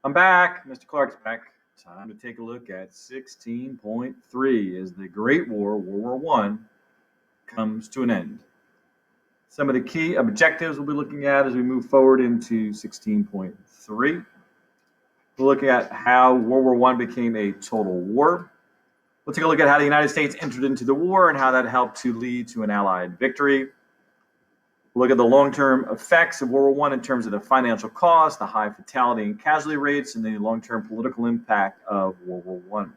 I'm back. Mr. Clarke's back. Time to take a look at 16.3 as the Great War, World War One, comes to an end. Some of the key objectives we'll be looking at as we move forward into 16.3. We're looking at how World War One became a total war. We'll take a look at how the United States entered into the war and how that helped to lead to an Allied victory. We'll look at the long-term effects of World War One in terms of the financial cost, the high fatality and casualty rates, and the long-term political impact of World War One.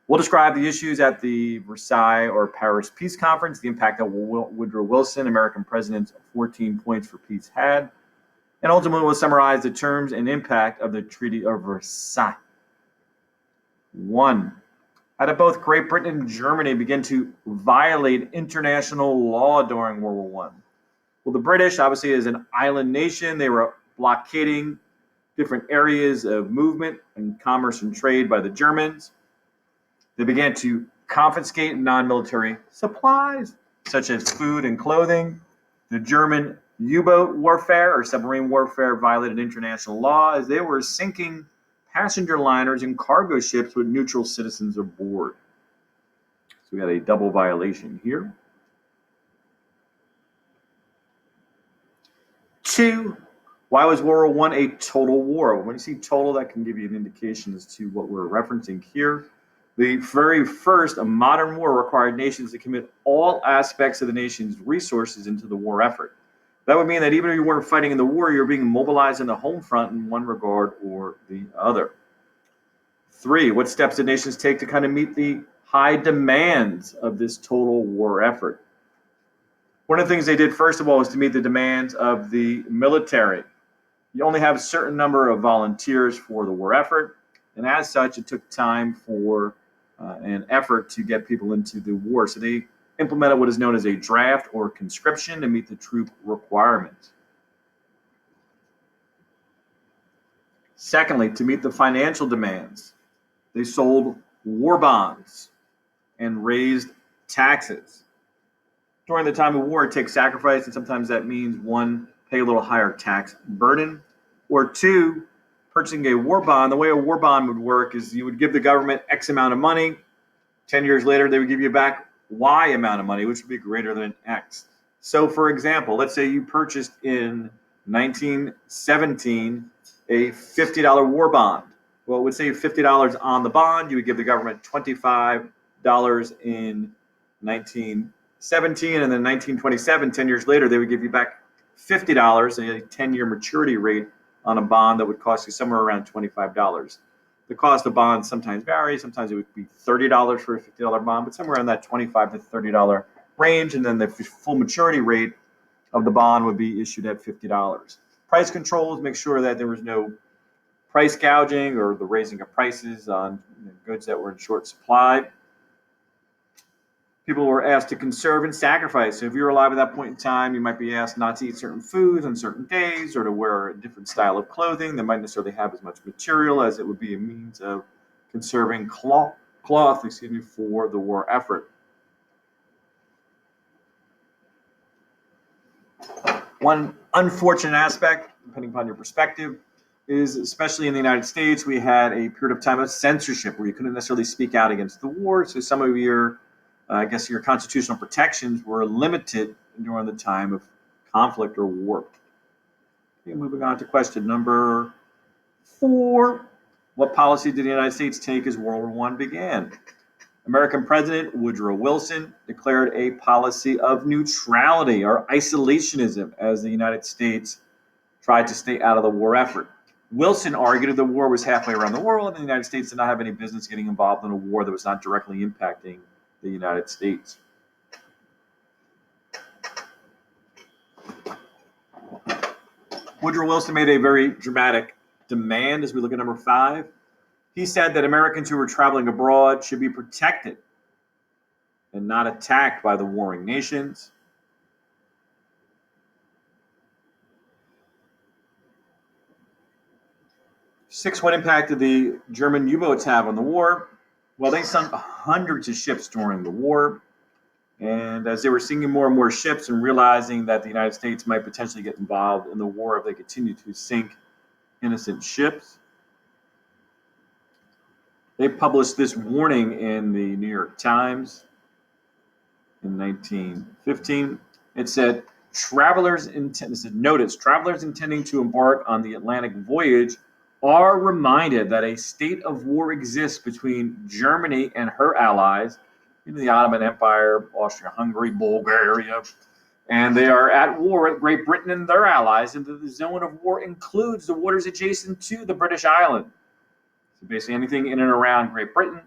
We'll describe the issues at the Versailles or Paris Peace Conference, the impact that Woodrow Wilson, American president's 14 points for peace had, and ultimately we'll summarize the terms and impact of the Treaty of Versailles. 1. How did both Great Britain and Germany begin to violate international law during World War One? Well, the British, obviously, as an island nation, they were blockading different areas of movement and commerce and trade by the Germans. They began to confiscate non-military supplies, such as food and clothing. The German U-boat warfare or submarine warfare violated international law as they were sinking passenger liners and cargo ships with neutral citizens aboard. So we got a double violation here. 2, why was World War I a total war? When you see total, that can give you an indication as to what we're referencing here. The very first modern war required nations to commit all aspects of the nation's resources into the war effort. That would mean that even if you weren't fighting in the war, you're being mobilized in the home front in one regard or the other. 3, what steps did nations take to kind of meet the high demands of this total war effort? One of the things they did, first of all, was to meet the demands of the military. You only have a certain number of volunteers for the war effort, and as such, it took time for an effort to get people into the war. So they implemented what is known as a draft or conscription to meet the troop requirements. Secondly, to meet the financial demands, they sold war bonds and raised taxes. During the time of war, it takes sacrifice, and sometimes that means 1, pay a little higher tax burden, or 2, purchasing a war bond. The way a war bond would work is you would give the government X amount of money. 10 years later, they would give you back Y amount of money, which would be greater than X. So, for example, let's say you purchased in 1917 a $50 war bond. Well, it would say $50 on the bond. You would give the government $25 in 1917, and then 1927, 10 years later, they would give you back $50, a 10-year maturity rate on a bond that would cost you somewhere around $25. The cost of bonds sometimes varies. Sometimes it would be $30 for a $50 bond, but somewhere in that $25 to $30 range, and then the full maturity rate of the bond would be issued at $50. Price controls make sure that there was no price gouging or the raising of prices on goods that were in short supply. People were asked to conserve and sacrifice. So if you were alive at that point in time, you might be asked not to eat certain foods on certain days or to wear a different style of clothing that might necessarily have as much material, as it would be a means of conserving cloth for the war effort. One unfortunate aspect, depending upon your perspective, is especially in the United States, we had a period of time of censorship where you couldn't necessarily speak out against the war. So some of your your constitutional protections were limited during the time of conflict or war. Okay, moving on to question number 4. What policy did the United States take as World War I began? American President Woodrow Wilson declared a policy of neutrality or isolationism as the United States tried to stay out of the war effort. Wilson argued that the war was halfway around the world and the United States did not have any business getting involved in a war that was not directly impacting the United States. Woodrow Wilson made a very dramatic demand as we look at number 5. He said that Americans who were traveling abroad should be protected and not attacked by the warring nations. Six, what impact did the German U-boats have on the war? Well, they sunk hundreds of ships during the war. And as they were sinking more and more ships and realizing that the United States might potentially get involved in the war if they continued to sink innocent ships, They published this warning in the New York Times in 1915. It said, notice, travelers intending to embark on the Atlantic voyage are reminded that a state of war exists between Germany and her allies, the Ottoman Empire, Austria-Hungary, Bulgaria, and they are at war with Great Britain and their allies, and the zone of war includes the waters adjacent to the British island. So basically anything in and around Great Britain,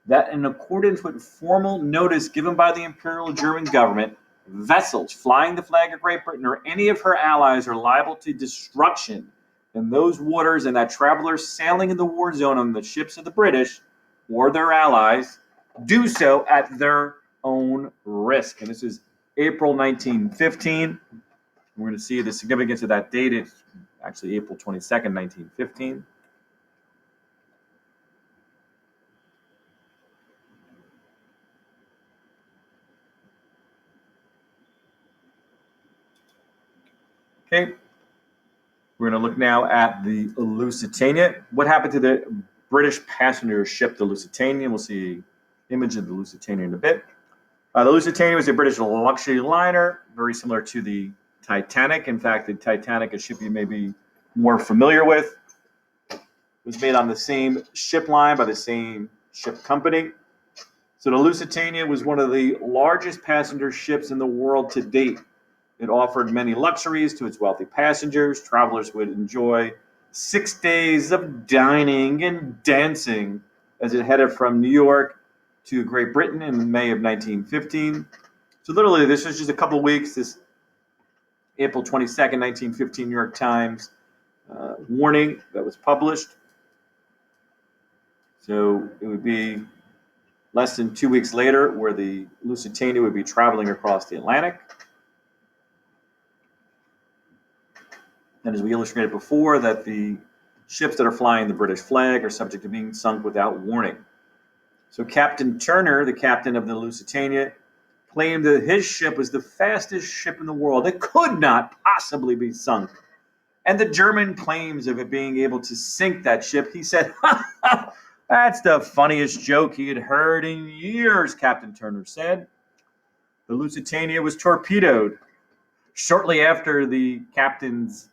that in accordance with formal notice given by the Imperial German government, vessels flying the flag of Great Britain or any of her allies are liable to destruction in those waters, and that travelers sailing in the war zone on the ships of the British or their allies do so at their own risk. And this is April 1915. We're going to see the significance of that date. It's actually April 22nd, 1915. Okay, we're going to look now at the Lusitania. What happened to the British passenger ship, the Lusitania? We'll see an image of the Lusitania in a bit. The Lusitania was a British luxury liner, very similar to the Titanic. In fact, the Titanic, a ship you may be more familiar with, was made on the same ship line by the same ship company. So the Lusitania was one of the largest passenger ships in the world to date. It offered many luxuries to its wealthy passengers. Travelers would enjoy 6 days of dining and dancing as it headed from New York to Great Britain in May of 1915. So literally, this was just a couple of weeks. This April 22nd, 1915 New York Times warning that was published. So it would be less than 2 weeks later where the Lusitania would be traveling across the Atlantic. And as we illustrated before, that the ships that are flying the British flag are subject to being sunk without warning. So Captain Turner, the captain of the Lusitania, claimed that his ship was the fastest ship in the world. It could not possibly be sunk. And the German claims of it being able to sink that ship, he said, that's the funniest joke he had heard in years, Captain Turner said. The Lusitania was torpedoed shortly after the captain's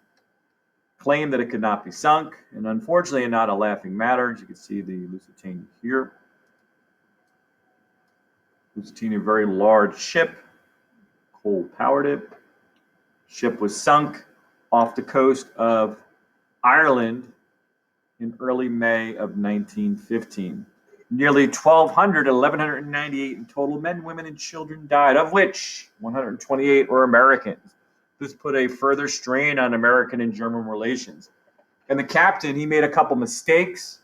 claim that it could not be sunk, and unfortunately not a laughing matter. As you can see the Lusitania here. Lusitania, very large ship, coal-powered it. Ship was sunk off the coast of Ireland in early May of 1915. Nearly 1,198 in total men, women, and children died, of which 128 were Americans. This put a further strain on American and German relations. And the captain, he made a couple mistakes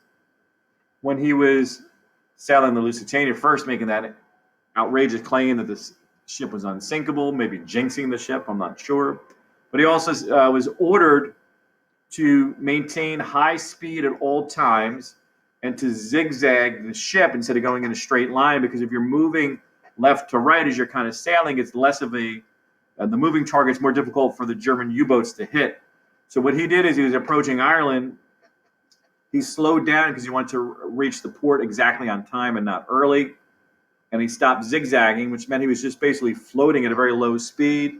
when he was sailing the Lusitania, first making that outrageous claim that this ship was unsinkable, maybe jinxing the ship, I'm not sure. But he also was ordered to maintain high speed at all times and to zigzag the ship instead of going in a straight line, because if you're moving left to right as you're kind of sailing, it's less of a the moving target's more difficult for the German U-boats to hit. So what he did is he was approaching Ireland. He slowed down because he wanted to reach the port exactly on time and not early. And he stopped zigzagging, which meant he was just basically floating at a very low speed,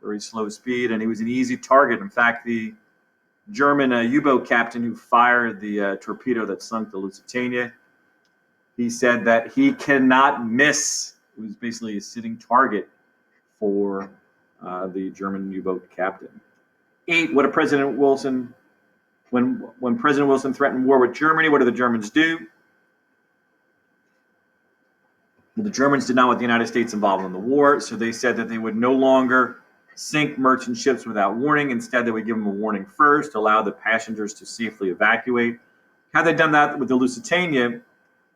very slow speed, and he was an easy target. In fact, the German U-boat captain who fired the torpedo that sunk the Lusitania, he said that he cannot miss. It was basically a sitting target for the German U-boat captain. 8, what did President Wilson, when President Wilson threatened war with Germany, what did the Germans do? The Germans did not want the United States involved in the war, so they said that they would no longer sink merchant ships without warning. Instead, they would give them a warning first, allow the passengers to safely evacuate. Had they done that with the Lusitania,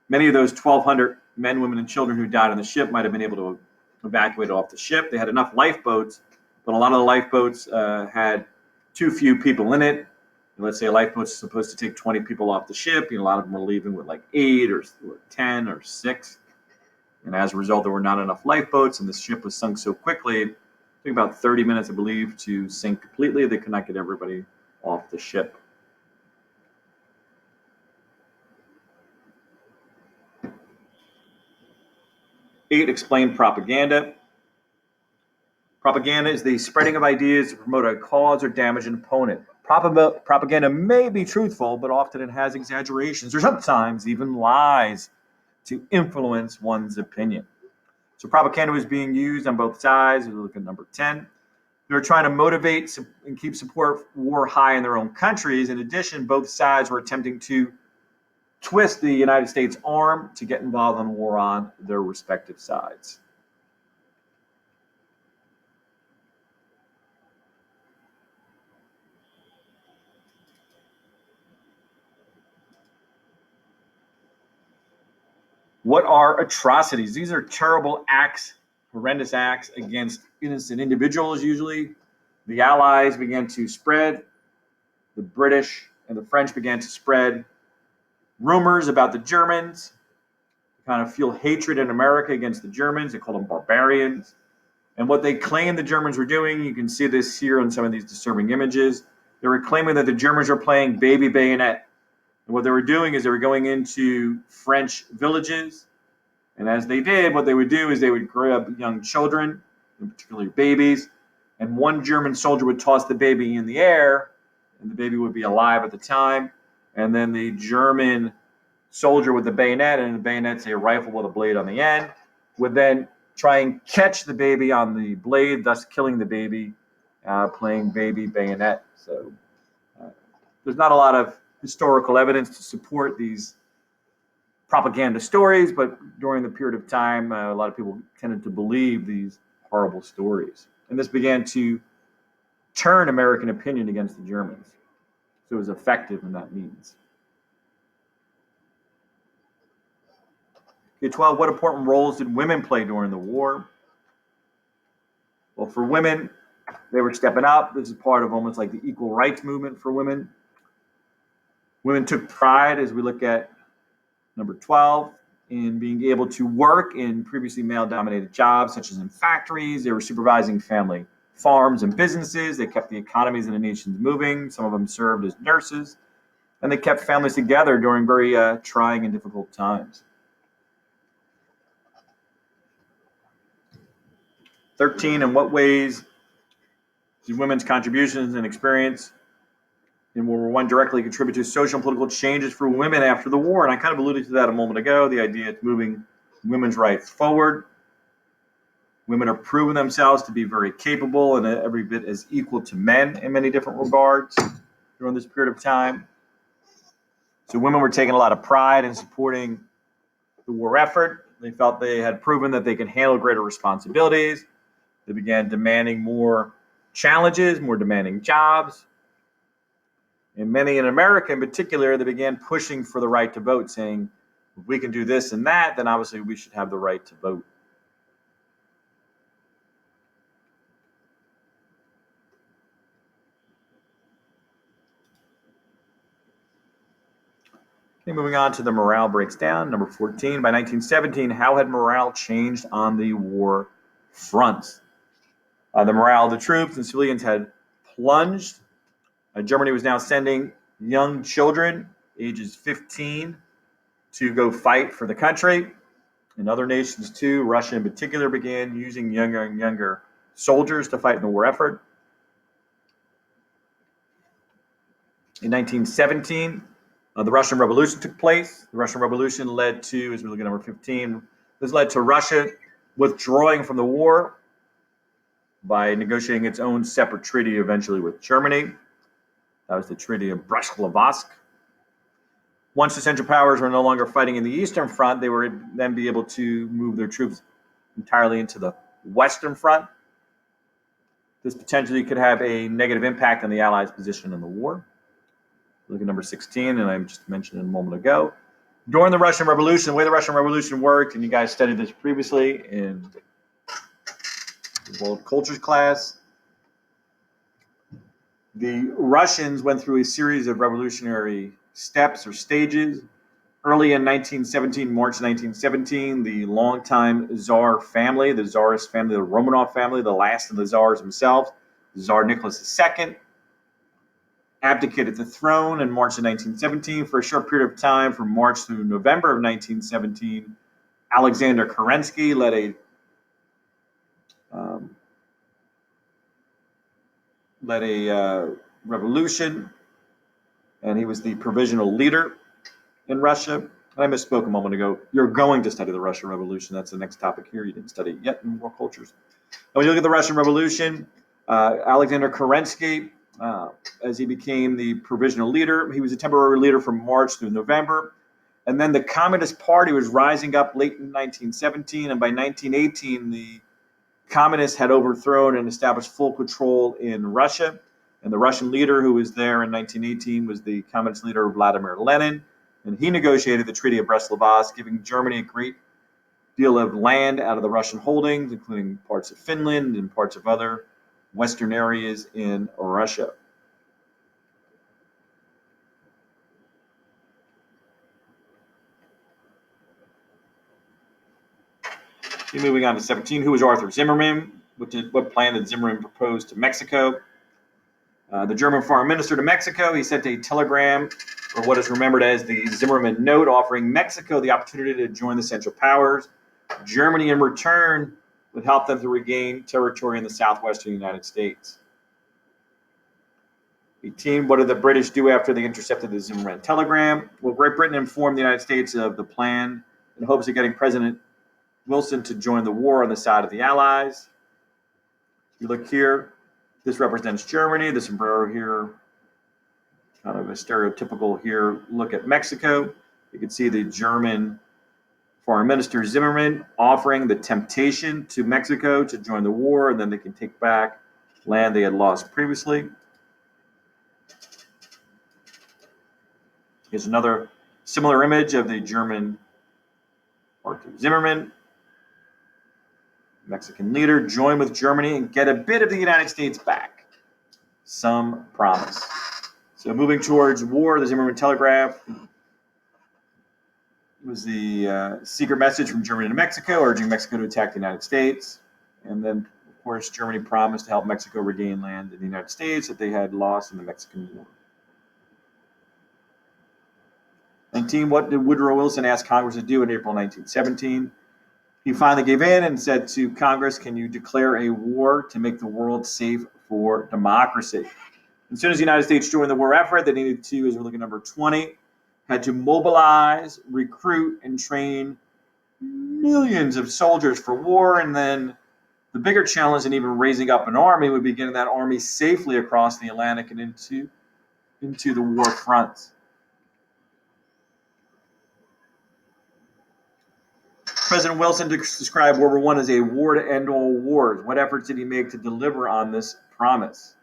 many of those 1,200 men, women, and children who died on the ship might have been able to evacuate off the ship. They had enough lifeboats, but a lot of the lifeboats had too few people in it. Let's say a lifeboat's supposed to take 20 people off the ship. A lot of them were leaving with like 8 or 10 or 6. And as a result, there were not enough lifeboats, and the ship was sunk so quickly, it took about 30 minutes, I believe, to sink completely. They could not get everybody off the ship. 8, explain propaganda. Propaganda is the spreading of ideas to promote a cause or damage an opponent. Propaganda may be truthful, but often it has exaggerations or sometimes even lies to influence one's opinion. So propaganda was being used on both sides. We look at number 10. They were trying to motivate and keep support war high in their own countries. In addition, both sides were attempting to twist the United States arm to get involved in war on their respective sides. What are atrocities? These are terrible acts, horrendous acts against innocent individuals usually. The Allies began to spread, the British and the French began to spread rumors about the Germans, kind of fuel hatred in America against the Germans. They called them barbarians. And what they claimed the Germans were doing, you can see this here on some of these disturbing images. They were claiming that the Germans were playing baby bayonet. And what they were doing is they were going into French villages. And as they did, what they would do is they would grab young children, in particular babies, and one German soldier would toss the baby in the air, and the baby would be alive at the time. And then the German soldier with the bayonet, and the bayonet's a rifle with a blade on the end, would then try and catch the baby on the blade, thus killing the baby, playing baby bayonet. So there's not a lot of historical evidence to support these propaganda stories, but during the period of time, a lot of people tended to believe these horrible stories. And this began to turn American opinion against the Germans. So it was effective in that means. Okay, 12, what important roles did women play during the war? Well, for women, they were stepping up. This is part of almost like the equal rights movement for women. Women took pride, as we look at number 12, in being able to work in previously male-dominated jobs, such as in factories. They were supervising family farms and businesses. They kept the economies of the nations moving. Some of them served as nurses. And they kept families together during very trying and difficult times. 13, in what ways did women's contributions and experience in World War I directly contribute to social and political changes for women after the war? And I kind of alluded to that a moment ago, the idea of moving women's rights forward. Women are proving themselves to be very capable and every bit as equal to men in many different regards during this period of time. So women were taking a lot of pride in supporting the war effort. They felt they had proven that they could handle greater responsibilities. They began demanding more challenges, more demanding jobs. And many in America in particular, they began pushing for the right to vote, saying, if we can do this and that, then obviously we should have the right to vote. Okay, moving on to the morale breaks down. Number 14, by 1917, how had morale changed on the war front? The morale of the troops and civilians had plunged. Germany was now sending young children, ages 15, to go fight for the country. And other nations too, Russia in particular, began using younger and younger soldiers to fight in the war effort. In 1917, the Russian Revolution took place. The Russian Revolution led to, as we look at number 15, this led to Russia withdrawing from the war by negotiating its own separate treaty eventually with Germany. That was the Treaty of Brest-Litovsk. Once the Central Powers were no longer fighting in the Eastern Front, they would then be able to move their troops entirely into the Western Front. This potentially could have a negative impact on the Allies' position in the war. Look at number 16, and I just mentioned it a moment ago. During the Russian Revolution, the way the Russian Revolution worked, and you guys studied this previously in the World Cultures class, the Russians went through a series of revolutionary steps or stages. Early in 1917, March 1917, the longtime Tsar family, the Tsarist family, the Romanov family, the last of the Tsars themselves, Tsar Nicholas II, abdicated the throne in March of 1917. For a short period of time, from March through November of 1917, Alexander Kerensky led a revolution, and he was the provisional leader in Russia. I misspoke a moment ago. You're going to study the Russian Revolution. That's the next topic here. You didn't study it yet in world cultures. And when you look at the Russian Revolution, Alexander Kerensky, as he became the provisional leader, he was a temporary leader from March through November. And then the Communist Party was rising up late in 1917, and by 1918, the communists had overthrown and established full control in Russia. And the Russian leader who was there in 1918 was the communist leader Vladimir Lenin. And he negotiated the Treaty of Brest-Litovsk, giving Germany a great deal of land out of the Russian holdings, including parts of Finland and parts of other western areas in Russia. Moving on to 17, who was Arthur Zimmermann? What plan did Zimmermann propose to Mexico? The German foreign minister to Mexico, he sent a telegram, or what is remembered as the Zimmermann Note, offering Mexico the opportunity to join the Central Powers. Germany, in return, would help them to regain territory in the southwestern United States. 18, what did the British do after they intercepted the Zimmermann telegram? Well, Great Britain informed the United States of the plan in hopes of getting President Wilson to join the war on the side of the Allies. You look here, this represents Germany, the sombrero here, kind of a stereotypical here look at Mexico. You can see the German Foreign Minister Zimmermann offering the temptation to Mexico to join the war, and then they can take back land they had lost previously. Here's another similar image of the German Arthur Zimmermann. Mexican leader, join with Germany and get a bit of the United States back. Some promise. So moving towards war, the Zimmermann telegraph was the secret message from Germany to Mexico, urging Mexico to attack the United States. And then, of course, Germany promised to help Mexico regain land in the United States that they had lost in the Mexican War. 19, what did Woodrow Wilson ask Congress to do in April 1917? He finally gave in and said to Congress, can you declare a war to make the world safe for democracy? As soon as the United States joined the war effort, they needed to, as we're looking at number 20, had to mobilize, recruit, and train millions of soldiers for war. And then the bigger challenge in even raising up an army would be getting that army safely across the Atlantic and into the war fronts. President Wilson described World War I as a war to end all wars. What efforts did he make to deliver on this promise?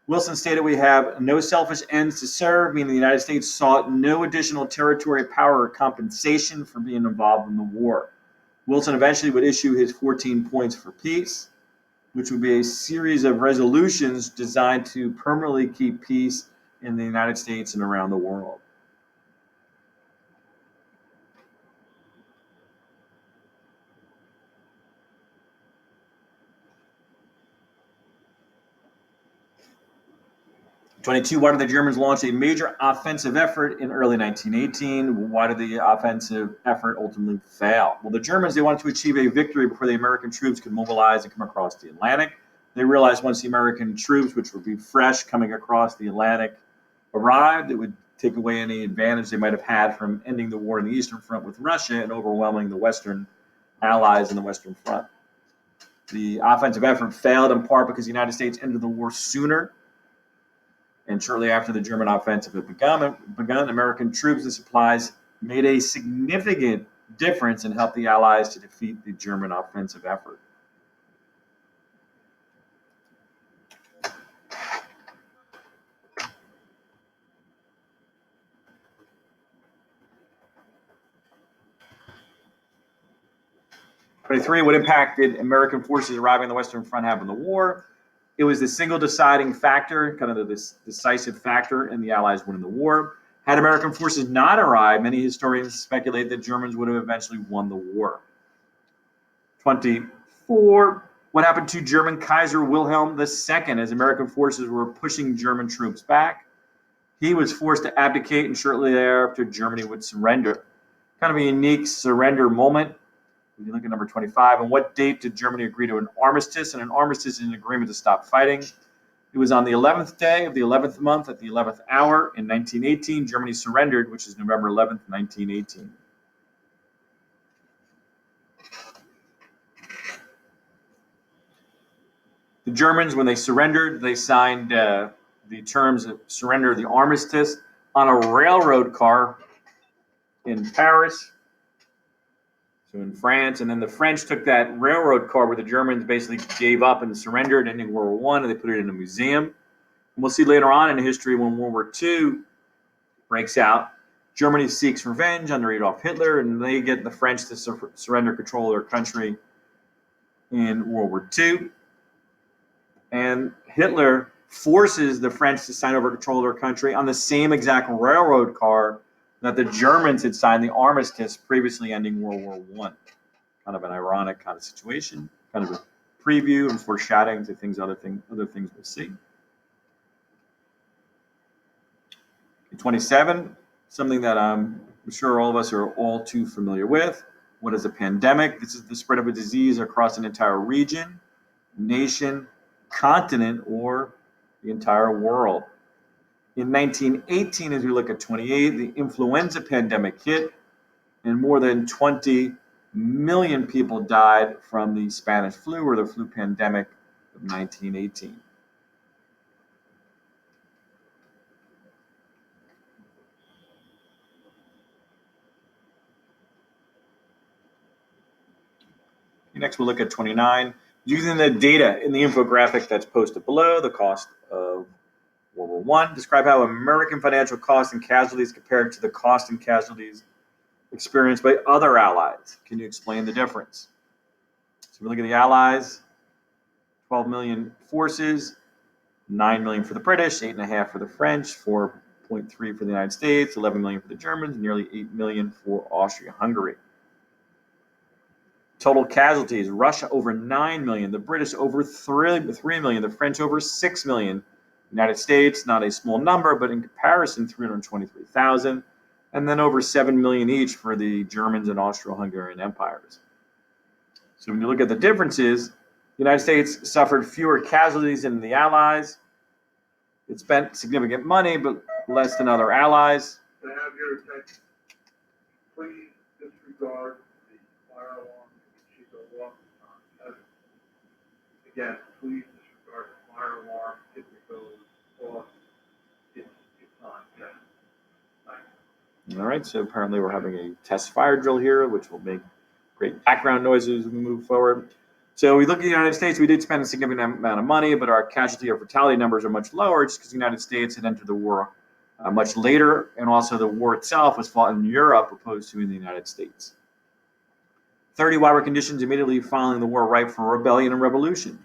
Wilson stated, we have no selfish ends to serve, meaning the United States sought no additional territory, power, or compensation for being involved in the war. Wilson eventually would issue his 14 points for peace, which would be a series of resolutions designed to permanently keep peace in the United States and around the world. Why did the Germans launch a major offensive effort in early 1918? Why did the offensive effort ultimately fail? Well, the Germans, they wanted to achieve a victory before the American troops could mobilize and come across the Atlantic. They realized once the American troops, which would be fresh coming across the Atlantic, arrived, it would take away any advantage they might have had from ending the war in the Eastern Front with Russia and overwhelming the Western allies in the Western Front. The offensive effort failed in part because the United States entered the war sooner. And shortly after the German offensive had begun, American troops and supplies made a significant difference and helped the Allies to defeat the German offensive effort. What impact did American forces arriving on the Western Front have in the war? It was the single deciding factor, kind of the decisive factor in the Allies winning the war. Had American forces not arrived, many historians speculate that Germans would have eventually won the war. 24. What happened to German Kaiser Wilhelm II as American forces were pushing German troops back? He was forced to abdicate, and shortly thereafter, Germany would surrender. Kind of a unique surrender moment. If you look at number 25, on what date did Germany agree to an armistice? And an armistice is an agreement to stop fighting. It was on the 11th day of the 11th month at the 11th hour in 1918. Germany surrendered, which is November 11th, 1918. The Germans, when they surrendered, they signed the terms of surrender, the armistice, on a railroad car in Paris, so in France. And then the French took that railroad car where the Germans basically gave up and surrendered ending World War I, and they put it in a museum. And we'll see later on in history when World War II breaks out, Germany seeks revenge under Adolf Hitler, and they get the French to surrender control of their country in World War II. And Hitler forces the French to sign over control of their country on the same exact railroad car that the Germans had signed the armistice, previously ending World War I. Kind of an ironic kind of situation, kind of a preview and foreshadowing to other things we'll see. 27, something that I'm sure all of us are all too familiar with. What is a pandemic? This is the spread of a disease across an entire region, nation, continent, or the entire world. In 1918, as we look at 28, the influenza pandemic hit, and more than 20 million people died from the Spanish flu or the flu pandemic of 1918. Next, we'll look at 29. Using the data in the infographic that's posted below, the cost of World War I, describe how American financial costs and casualties compared to the cost and casualties experienced by other allies. Can you explain the difference? So we look at the allies, 12 million forces, 9 million for the British, 8.5 for the French, 4.3 for the United States, 11 million for the Germans, nearly 8 million for Austria-Hungary. Total casualties, Russia over 9 million, the British over 3 million, the French over 6 million, United States, not a small number, but in comparison, 323,000, and then over 7 million each for the Germans and Austro-Hungarian empires. So when you look at the differences, the United States suffered fewer casualties than the Allies. It spent significant money, but less than other allies. Can I have your attention? Please disregard the fire alarm that should go off on 7. Again, please disregard the fire alarm if it goes off. It's on 7. All right, so apparently we're having a test fire drill here, which will make great background noises as we move forward. So we look at the United States, we did spend a significant amount of money, but our casualty or fatality numbers are much lower just because the United States had entered the war much later, and also the war itself was fought in Europe opposed to in the United States. 30, why were conditions immediately following the war ripe for rebellion and revolution?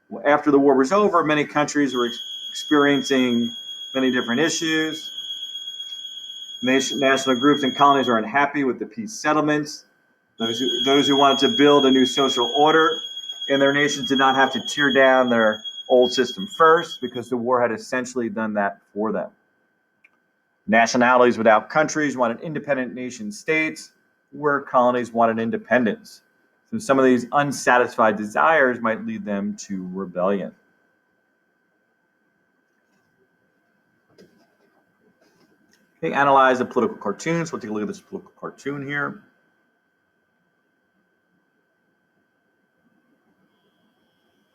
Well, after the war was over, many countries were experiencing many different issues. National groups and colonies are unhappy with the peace settlements. Those who wanted to build a new social order in their nations did not have to tear down their old system first because the war had essentially done that for them. Nationalities without countries wanted independent nation states, where colonies wanted independence. So some of these unsatisfied desires might lead them to rebellion. Okay, analyze the political cartoons. We'll take a look at this political cartoon here.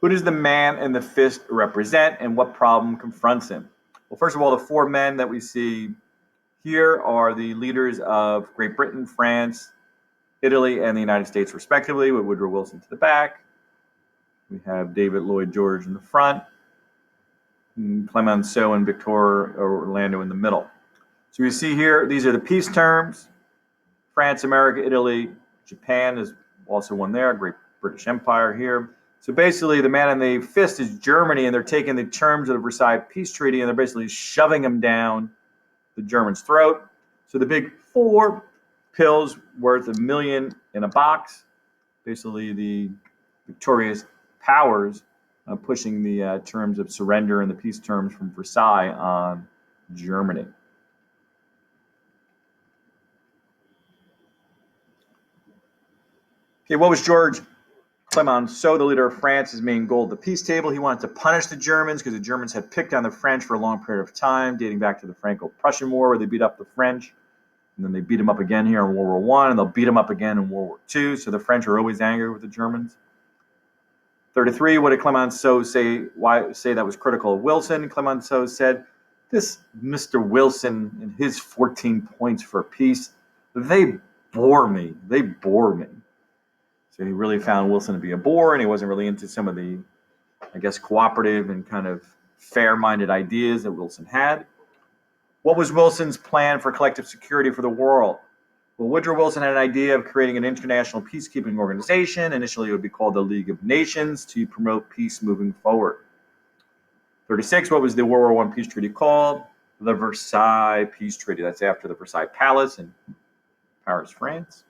Who does the man in the fist represent, and what problem confronts him? Well, first of all, the 4 men that we see here are the leaders of Great Britain, France, Italy, and the United States, respectively, with Woodrow Wilson to the back. We have David Lloyd George in the front, and Clemenceau and Victor Orlando in the middle. So we see here, these are the peace terms. France, America, Italy, Japan is also one there, Great British Empire here. So basically, the man in the fist is Germany, and they're taking the terms of the Versailles Peace Treaty, and they're basically shoving them down the German's throat. So the big 4 pills worth $1 million in a box, basically the victorious powers pushing the terms of surrender and the peace terms from Versailles on Germany. Okay, what was George Clemenceau, the leader of France's main goal of the peace table? He wanted to punish the Germans because the Germans had picked on the French for a long period of time, dating back to the Franco-Prussian War, where they beat up the French. And then they beat them up again here in World War I, and they'll beat them up again in World War II. So the French are always angry with the Germans. 33, what did Clemenceau say? Why say that was critical of Wilson? Clemenceau said, this Mr. Wilson and his 14 points for peace, they bore me. They bore me. So he really found Wilson to be a bore, and he wasn't really into some of the, I guess, cooperative and kind of fair-minded ideas that Wilson had. What was Wilson's plan for collective security for the world? Well, Woodrow Wilson had an idea of creating an international peacekeeping organization. Initially, it would be called the League of Nations to promote peace moving forward. 36, what was the World War I peace treaty called? The Versailles Peace Treaty. That's after the Versailles Palace in Paris, France.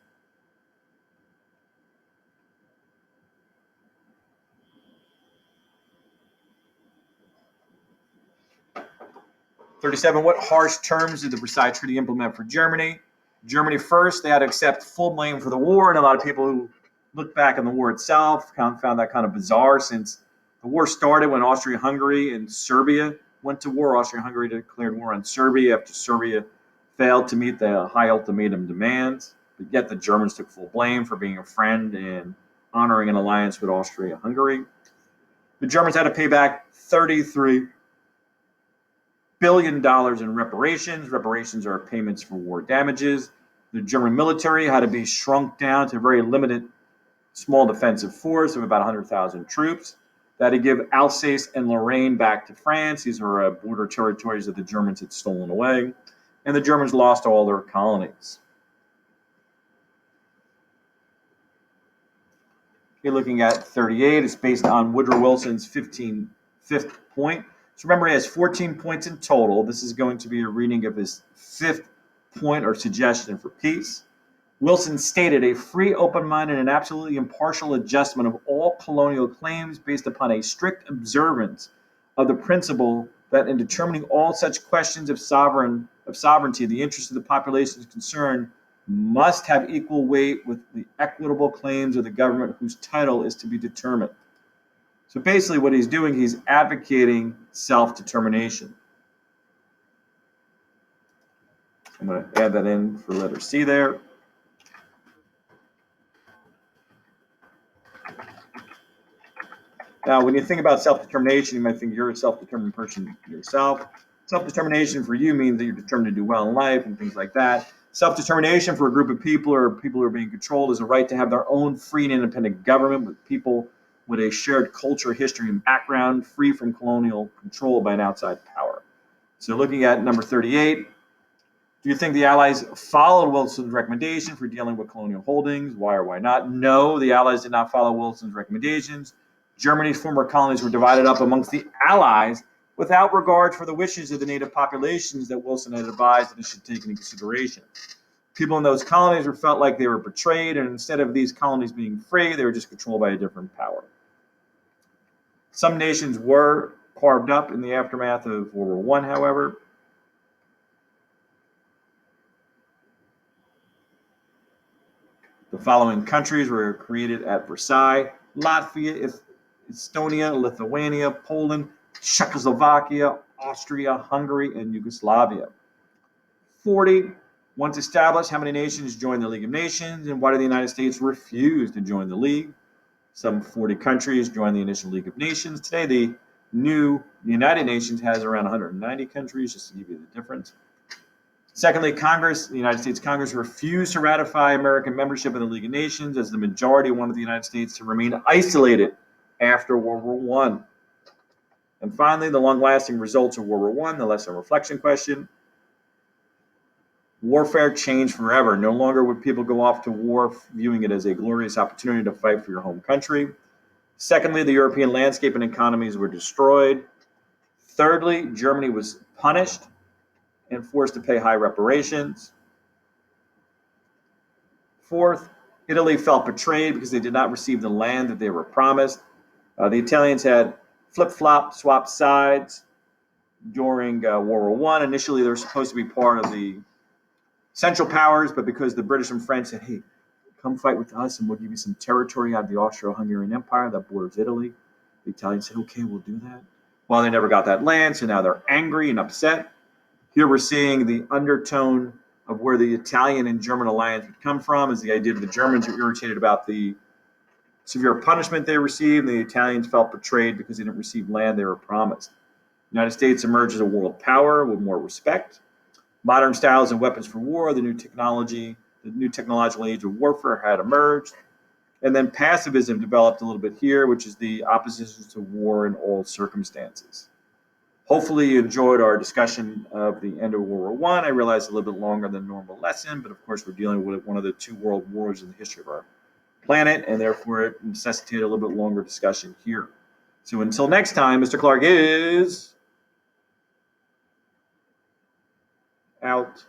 '37, what harsh terms did the Versailles Treaty implement for Germany? Germany first, they had to accept full blame for the war, and a lot of people who look back on the war itself found that kind of bizarre, since the war started when Austria-Hungary and Serbia went to war. Austria-Hungary declared war on Serbia after Serbia failed to meet the high ultimatum demands, but yet the Germans took full blame for being a friend and honoring an alliance with Austria-Hungary. The Germans had to pay back $33 billion in reparations. Reparations are payments for war damages. The German military had to be shrunk down to a very limited, small defensive force of about 100,000 troops. They had to give Alsace and Lorraine back to France. These were border territories that the Germans had stolen away. And the Germans lost all their colonies. You're looking at 38. It's based on Woodrow Wilson's fifth point. So remember, he has 14 points in total. This is going to be a reading of his fifth point or suggestion for peace. Wilson stated a free, open-minded, and absolutely impartial adjustment of all colonial claims based upon a strict observance of the principle that in determining all such questions of sovereignty, the interests of the populations concerned must have equal weight with the equitable claims of the government whose title is to be determined. So basically what he's doing, he's advocating self-determination. I'm going to add that in for letter C there. Now, when you think about self-determination, you might think you're a self-determined person yourself. Self-determination for you means that you're determined to do well in life and things like that. Self-determination for a group of people or people who are being controlled is a right to have their own free and independent government with people with a shared culture, history, and background, free from colonial control by an outside power. So looking at number 38, do you think the Allies followed Wilson's recommendation for dealing with colonial holdings? Why or why not? No, the Allies did not follow Wilson's recommendations. Germany's former colonies were divided up amongst the Allies without regard for the wishes of the native populations that Wilson had advised that it should take into consideration. People in those colonies felt like they were betrayed, and instead of these colonies being free, they were just controlled by a different power. Some nations were carved up in the aftermath of World War I, however. The following countries were created at Versailles: Latvia, Estonia, Lithuania, Poland, Czechoslovakia, Austria, Hungary, and Yugoslavia. 40. Once established, how many nations joined the League of Nations, and why did the United States refuse to join the League? Some 40 countries joined the initial League of Nations. Today, the new United Nations has around 190 countries, just to give you the difference. Secondly, the United States Congress refused to ratify American membership in the League of Nations as the majority wanted the United States to remain isolated after World War I. And finally, the long-lasting results of World War I, the lesson reflection question. Warfare changed forever. No longer would people go off to war viewing it as a glorious opportunity to fight for your home country. Secondly, the European landscape and economies were destroyed. Thirdly, Germany was punished and forced to pay high reparations. Fourth, Italy felt betrayed because they did not receive the land that they were promised. The Italians had flip-flop, swapped sides during World War I. Initially, they were supposed to be part of the Central Powers, but because the British and French said, hey, come fight with us and we'll give you some territory out of the Austro-Hungarian Empire that borders Italy. The Italians said, okay, we'll do that. Well, they never got that land, so now they're angry and upset. Here we're seeing the undertone of where the Italian and German alliance would come from, is the idea that the Germans were irritated about the severe punishment they received, and the Italians felt betrayed because they didn't receive land they were promised. The United States emerged as a world power with more respect. Modern styles and weapons for war, the new technological age of warfare had emerged. And then pacifism developed a little bit here, which is the opposition to war in all circumstances. Hopefully you enjoyed our discussion of the end of World War I. I realize it's a little bit longer than normal lesson, but of course we're dealing with one of the two world wars in the history of our planet, and therefore it necessitated a little bit longer discussion here. So until next time, Mr. Clarke is out.